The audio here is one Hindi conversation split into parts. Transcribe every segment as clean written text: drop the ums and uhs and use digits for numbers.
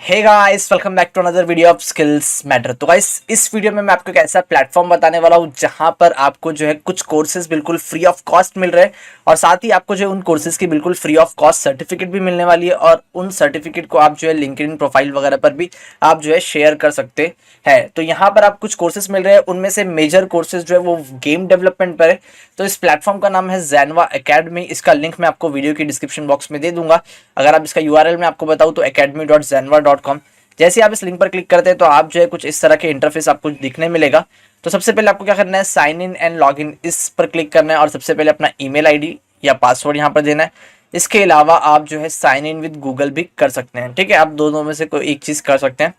Hey guys, welcome back to another video of skills matter. तो गाइस, इस वीडियो में मैं आपको एक ऐसा प्लेटफॉर्म बताने वाला हूँ जहां पर आपको जो है कुछ कोर्सेज बिल्कुल फ्री ऑफ कॉस्ट मिल रहे हैं और साथ ही आपको जो है उन कोर्सेज की बिल्कुल फ्री ऑफ कॉस्ट सर्टिफिकेट भी मिलने वाली है और उन सर्टिफिकेट को आप जो है लिंक्डइन प्रोफाइल वगैरह पर भी आप जो है शेयर कर सकते हैं। तो यहाँ पर आप कुछ कोर्सेज मिल रहे हैं, उनमें से मेजर कोर्सेज जो है वो गेम डेवलपमेंट पर है। तो इस प्लेटफॉर्म का नाम है ज़ेनवा एकेडमी। इसका लिंक मैं आपको वीडियो की डिस्क्रिप्शन बॉक्स में दे दूंगा। अगर आप इसका यूआरएल में आपको बताऊँ तो academy.zenva.com। जैसे आप इस लिंक पर क्लिक करते हैं तो आप जो है कुछ इस तरह के इंटरफेस आपको दिखने मिलेगा। तो सबसे पहले आपको क्या करना है, sign in and log in, इस पर क्लिक करना है और सबसे पहले अपना ईमेल आईडी या पासवर्ड यहाँ पर देना है। इसके अलावा आप जो है साइन इन विद गूगल भी कर सकते हैं। ठीक है, आप दोनों में से कोई एक चीज़ कर सकते हैं।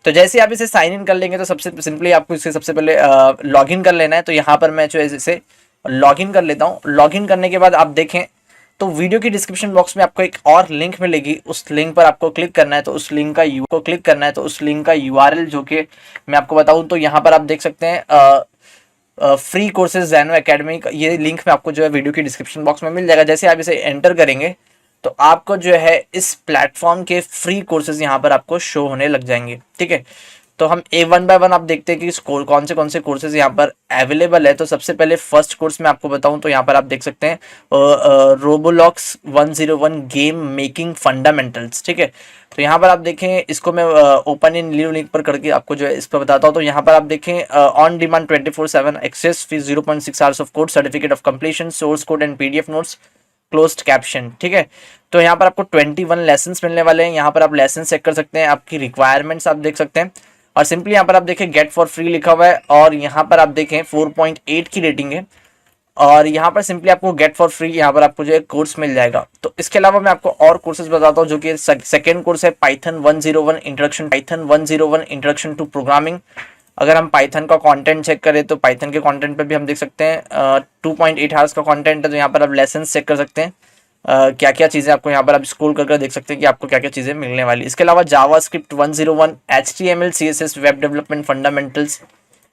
तो जैसे आप इसे साइन इन कर लेंगे तो सबसे सिंपली आपको इसे सबसे पहले लॉग इन कर लेना है। तो यहाँ पर मैं जो है इसे लॉग इन कर लेता हूँ। लॉग इन करने के बाद आप देखें तो वीडियो की डिस्क्रिप्शन बॉक्स में आपको एक और लिंक मिलेगी, उस लिंक पर आपको क्लिक करना है। तो उस लिंक का यूआरएल जो कि मैं आपको बताऊं तो यहाँ पर आप देख सकते हैं फ्री कोर्सेज ज़ेनवा एकेडमी का ये लिंक में आपको जो है वीडियो की डिस्क्रिप्शन बॉक्स में मिल जाएगा। जैसे आप इसे एंटर करेंगे तो आपको जो है इस प्लेटफॉर्म के फ्री कोर्सेज यहाँ पर आपको शो होने लग जाएंगे। ठीक है, तो हम वन बाय वन आप देखते हैं कि कौन से कोर्सेज यहाँ पर अवेलेबल है। तो सबसे पहले फर्स्ट कोर्स में आपको बताऊं तो यहाँ पर आप देख सकते हैं रोबोलॉक्स 101 गेम मेकिंग फंडामेंटल्स। ठीक है, तो यहाँ पर आप देखें, इसको मैं ओपन इन न्यू लिंक पर करके आपको जो है इस पर बताता हूँ। तो यहाँ पर आप देखें on demand 24/7 access fees 0.6 hours of code, certificate of completion, source code and PDF notes, closed caption. ठीक है, तो यहाँ पर आपको 21 लेसन्स मिलने वाले हैं। यहाँ पर आप लेसन चेक कर सकते हैं, आपकी रिक्वायरमेंट्स आप देख सकते हैं और सिंपली यहाँ पर आप देखें गेट फॉर फ्री लिखा हुआ है और यहाँ पर आप देखें 4.8 की रेटिंग है और यहाँ पर सिंपली आपको गेट फॉर फ्री यहाँ पर आपको जो है कोर्स मिल जाएगा। तो इसके अलावा मैं आपको और कोर्सेज बताता हूँ जो कि सेकेंड कोर्स है पाइथन 101 इंट्रोडक्शन टू प्रोग्रामिंग। अगर हम पाइथन का कंटेंट चेक करें तो पाइथन के कंटेंट पे भी हम देख सकते हैं 2.8 आवर्स का कंटेंट है। तो यहाँ पर आप लेसन चेक कर सकते हैं क्या क्या चीज़ें आपको यहाँ पर आप स्क्रॉल करके देख सकते हैं कि आपको क्या क्या चीज़ें मिलने वाली। इसके अलावा JavaScript 101, HTML CSS web development fundamentals,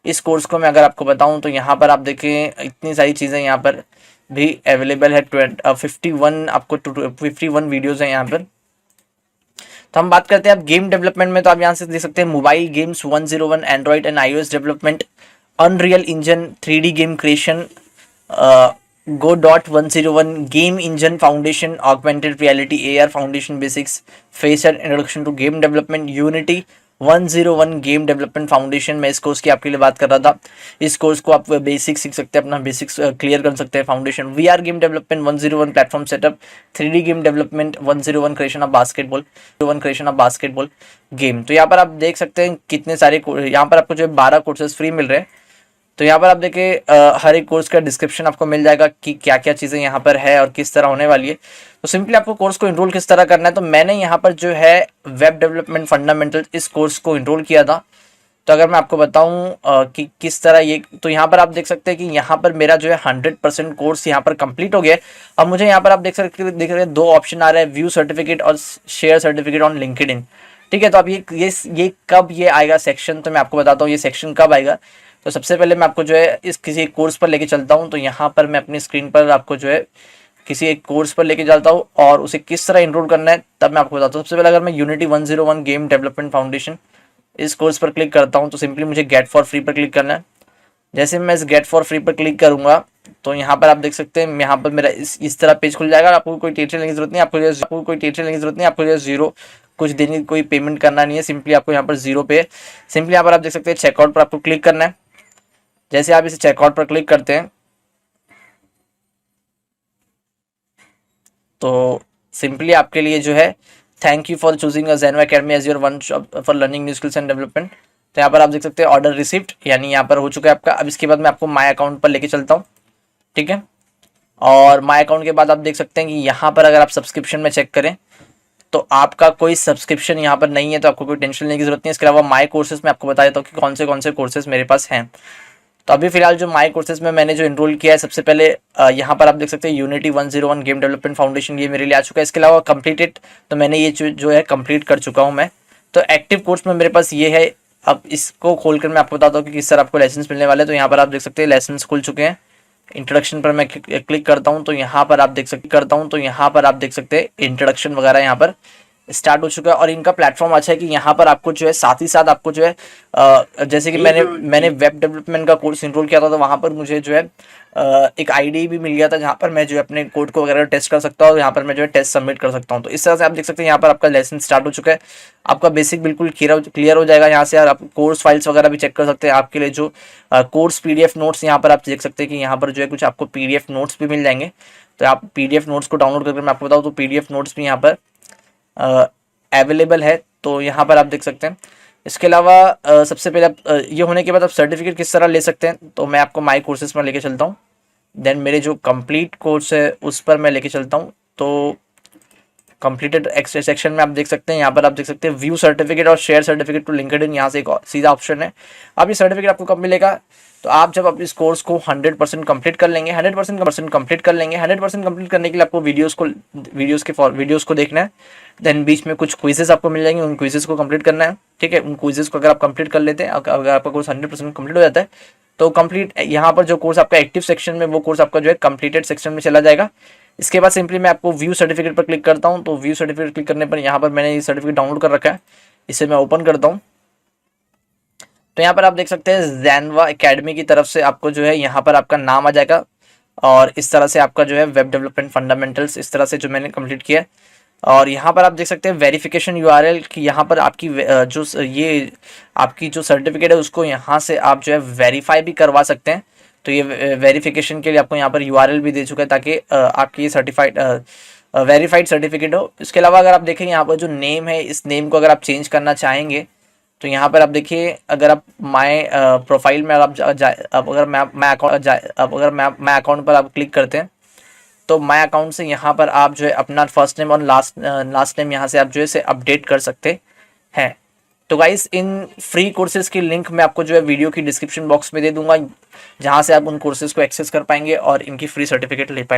इस कोर्स को मैं अगर आपको बताऊं तो यहाँ पर आप देखें इतनी सारी चीज़ें यहाँ पर भी अवेलेबल है। 51 आपको 51 वीडियोज़ हैं यहाँ पर। तो हम बात करते हैं अब गेम डेवलपमेंट में। तो आप यहाँ से देख सकते हैं mobile games 101, Android and iOS development, Unreal Engine 3D game creation, Go.101 game engine foundation, augmented reality AR foundation basics, face and introduction to game development, Unity 101 game development foundation. मैं इस कोर्स की आपके लिए बात कर रहा था। इस कोर्स को आप बेसिक्स सीख सकते हैं, अपना बेसिक्स क्लियर कर सकते हैं। Foundation VR game development 101 platform setup, 3D game development 101 creation of basketball game. तो यहाँ पर आप देख सकते हैं कितने सारे यहाँ पर आपको जो 12 कोर्सेज फ्री मिल रहे हैं। तो यहाँ पर आप देखिए हर एक कोर्स का डिस्क्रिप्शन आपको मिल जाएगा कि क्या क्या चीज़ें यहाँ पर है और किस तरह होने वाली है। तो सिंपली आपको कोर्स को इनरोल किस तरह करना है, तो मैंने यहाँ पर जो है वेब डेवलपमेंट फंडामेंटल इस कोर्स को इनरोल किया था। तो अगर मैं आपको बताऊँ कि किस तरह ये, तो यहाँ पर आप देख सकते हैं कि यहाँ पर मेरा जो है 100% कोर्स यहाँ पर कंप्लीट हो गया है। अब मुझे यहाँ पर आप देख रहे हैं दो ऑप्शन आ रहे हैं, व्यू सर्टिफिकेट और शेयर सर्टिफिकेट ऑन लिंक्डइन। ठीक है, तो अब ये कब ये आएगा सेक्शन, तो मैं आपको बताता हूँ ये सेक्शन कब आएगा। तो सबसे पहले मैं आपको जो है इस किसी एक कोर्स पर लेके चलता हूँ। तो यहाँ पर मैं अपनी स्क्रीन पर आपको जो है किसी एक कोर्स पर लेके चलता हूँ और उसे किस तरह इनरोल करना है तब मैं आपको बताता हूँ। सबसे पहले अगर मैं यूनिटी 101 गेम डेवलपमेंट फाउंडेशन इस कोर्स पर क्लिक करता हूँ तो सिंपली मुझे गेट फॉर फ्री पर क्लिक करना है। जैसे मैं इस गेट फॉर फ्री पर क्लिक करूँगा तो यहाँ पर आप देख सकते हैं यहाँ पर मेरा इस तरह पेज खुल जाएगा। आपको कोई टेंशन लेने की जरूरत नहीं, आपको जो जीरो कुछ देने की कोई पेमेंट करना नहीं है। सिंपली आपको यहाँ पर जीरो पे सिंपली यहाँ पर आप देख सकते हैं चेकआउट पर आपको क्लिक करना है। जैसे आप इसे चेकआउट पर क्लिक करते हैं तो सिंपली आपके लिए जो है thank you for choosing Zenva academy as your one shop for learning new skills and development. तो यहाँ पर आप देख सकते हैं ऑर्डर रिसीव्ड, यानी यहाँ पर हो चुका है आपका। अब इसके बाद मैं आपको माय अकाउंट पर लेके चलता हूँ। ठीक है, और माय अकाउंट के बाद आप देख सकते हैं कि यहाँ पर अगर आप सब्सक्रिप्शन में चेक करें तो आपका कोई सब्सक्रिप्शन यहाँ पर नहीं है, तो आपको कोई टेंशन लेने की जरूरत नहीं है। इसके अलावा माय कोर्सेज में आपको बता देता हूँ कि कौन से कोर्सेज मेरे पास हैं। तो अभी फिलहाल जो माय कोर्सेज में मैंने जो इनरोल किया है, सबसे पहले यहाँ पर आप देख सकते हैं यूनिटी 101 गेम डेवलपमेंट फाउंडेशन, ये मेरे लिए आ चुका है। इसके अलावा कंप्लीटेड, तो मैंने ये जो है कंप्लीट कर चुका हूँ मैं। तो एक्टिव कोर्स में मेरे पास ये है। अब इसको खोलकर मैं आपको बताता हूँ कि किस तरह आपको लेसन्स मिलने वाले हैं। तो यहाँ पर आप देख सकते हैं लेसन्स खुल चुके हैं। इंट्रोडक्शन पर मैं क्लिक करता हूँ तो यहाँ पर आप देख सकते हैं इंट्रोडक्शन वगैरह यहाँ पर स्टार्ट हो चुका है और इनका प्लेटफॉर्म अच्छा है कि यहाँ पर आपको जो है साथ ही साथ आपको जो है जैसे कि मैंने वेब डेवलपमेंट का कोर्स इनरोल किया था, तो वहाँ पर मुझे जो है एक आईडी भी मिल गया था जहाँ पर मैं जो है अपने कोड को वगैरह टेस्ट कर सकता हूँ और यहाँ पर मैं जो है टेस्ट सबमिट कर सकता हूँ। तो इस तरह से आप देख सकते हैं यहाँ पर आपका लेसन स्टार्ट हो चुका है। आपका बेसिक बिल्कुल क्लियर हो जाएगा यहाँ से। यार आप कोर्स फाइल्स वगैरह भी चेक कर सकते हैं। आपके लिए जो कोर्स पीडीएफ नोट्स यहाँ पर आप देख सकते हैं कि यहाँ पर जो है कुछ आपको पीडीएफ नोट्स भी मिल जाएंगे। तो आप पीडीएफ नोट्स को डाउनलोड करके मैं आपको बताऊँ तो पीडीएफ नोट्स भी यहाँ पर अवेलेबल है, तो यहाँ पर आप देख सकते हैं। इसके अलावा सबसे पहले आप ये होने के बाद आप सर्टिफिकेट किस तरह ले सकते हैं, तो मैं आपको माई कोर्सेज में लेके चलता हूँ। देन मेरे जो कंप्लीट कोर्स है उस पर मैं लेके चलता हूँ। तो कंप्लीटेड एक्स्ट्रा सेक्शन में आप देख सकते हैं, यहाँ पर आप देख सकते हैं व्यू सर्टिफिकेट और शेयर सर्टिफिकेट टू लिंक्डइन, यहाँ से एक सीधा ऑप्शन है। अब ये सर्टिफिकेट आपको कब मिलेगा, तो आप जब आप इस कोर्स को 100% कंप्लीट कर लेंगे, 100% कंप्लीट कर लेंगे। 100% कंप्लीट करने के लिए आपको वीडियोस को देखना है। देन बीच में कुछ क्विजेस आपको मिल जाएंगे, उन क्विजेस को कंप्लीट करना है। ठीक है, उन क्विजेस को अगर आप कंप्लीट कर लेते हैं, अगर आपका कोर्स 100% कंप्लीट हो जाता है तो कंप्लीट यहाँ पर जो कोर्स आपका एक्टिव सेक्शन में, वो कोर्स आपका जो है कंप्लीटेड सेक्शन में चला जाएगा। इसके बाद सिंपली मैं आपको व्यू सर्टिफिकेट पर क्लिक करता हूँ। तो व्यू सर्टिफिकेट क्लिक करने पर यहाँ पर मैंने ये सर्टिफिकेट डाउनलोड कर रखा है, इसे मैं ओपन करता हूँ। तो यहाँ पर आप देख सकते हैं ज़ेनवा एकेडमी की तरफ से आपको जो है यहाँ पर आपका नाम आ जाएगा और इस तरह से आपका जो है वेब डेवलपमेंट फंडामेंटल्स, इस तरह से जो मैंने कंप्लीट किया है। और यहाँ पर आप देख सकते हैं वेरिफिकेशन यूआरएल की, यहाँ पर आपकी ये आपकी जो सर्टिफिकेट है उसको यहाँ से आप जो है वेरीफाई भी करवा सकते हैं। तो ये वेरिफिकेशन के लिए आपको यहाँ पर यूआरएल भी दे चुका है ताकि आपकी ये सर्टिफाइड वेरीफाइड सर्टिफिकेट हो। इसके अलावा अगर आप देखें यहाँ पर जो नेम है, इस नेम को अगर आप चेंज करना चाहेंगे तो यहाँ पर आप देखिए, अगर आप माय प्रोफाइल में आप अब अगर मैं अकाउंट पर आप क्लिक करते हैं तो माय अकाउंट से यहाँ पर आप जो है अपना फर्स्ट नेम और लास्ट नेम यहाँ से आप जो है अपडेट कर सकते हैं। तो गाइस इन फ्री कोर्सेज की लिंक मैं आपको जो है वीडियो की डिस्क्रिप्शन बॉक्स में दे दूंगा, जहाँ से आप उन कोर्सेज को एक्सेस कर पाएंगे और इनकी फ्री सर्टिफिकेट ले पाएंगे।